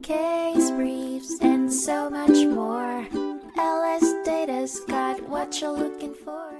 case briefs, and so much more. LSData's got what you're looking for.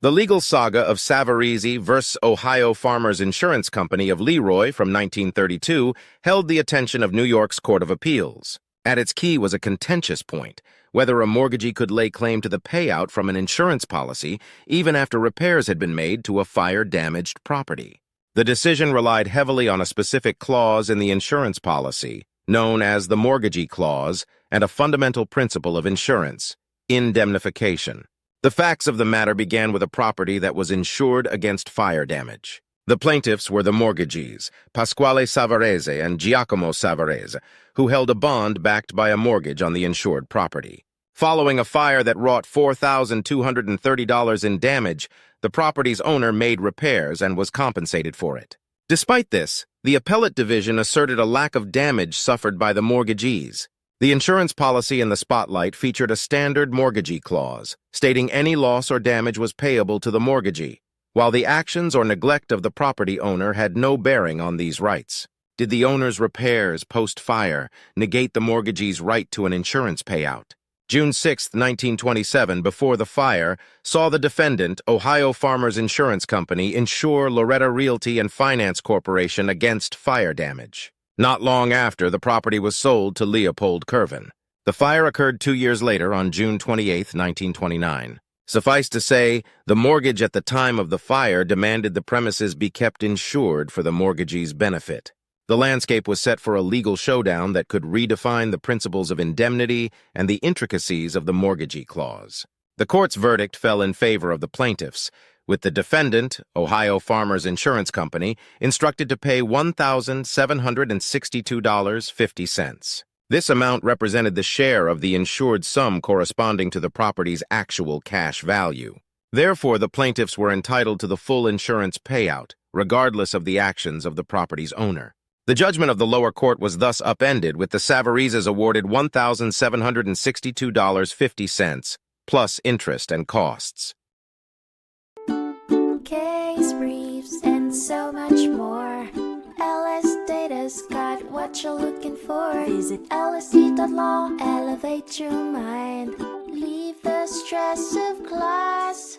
The legal saga of Savarese vs. Ohio Farmers Insurance Company of Leroy from 1932 held the attention of New York's Court of Appeals. At its key was a contentious point, whether a mortgagee could lay claim to the payout from an insurance policy even after repairs had been made to a fire-damaged property. The decision relied heavily on a specific clause in the insurance policy, known as the mortgagee clause, and a fundamental principle of insurance, indemnification. The facts of the matter began with a property that was insured against fire damage. The plaintiffs were the mortgagees, Pasquale Savarese and Giacomo Savarese, who held a bond backed by a mortgage on the insured property. Following a fire that wrought $4,230 in damage, the property's owner made repairs and was compensated for it. Despite this, the Appellate Division asserted a lack of damage suffered by the mortgagees. The insurance policy in the spotlight featured a standard mortgagee clause, stating any loss or damage was payable to the mortgagee, while the actions or neglect of the property owner had no bearing on these rights. Did the owner's repairs post-fire negate the mortgagee's right to an insurance payout? June 6, 1927, before the fire, saw the defendant, Ohio Farmers Insurance Company, insure Loretta Realty and Finance Corporation against fire damage. Not long after, the property was sold to Leopold Curvin. The fire occurred 2 years later on June 28, 1929. Suffice to say, the mortgage at the time of the fire demanded the premises be kept insured for the mortgagee's benefit. The landscape was set for a legal showdown that could redefine the principles of indemnity and the intricacies of the mortgagee clause. The court's verdict fell in favor of the plaintiffs, with the defendant, Ohio Farmers Insurance Company, instructed to pay $1,762.50. This amount represented the share of the insured sum corresponding to the property's actual cash value. Therefore, the plaintiffs were entitled to the full insurance payout, regardless of the actions of the property's owner. The judgment of the lower court was thus upended, with the Savareses awarded $1,762.50, plus interest and costs. Case briefs, and so much more. LSData's got what you're looking for. Visit lsd.law, elevate your mind. Leave the stress of class.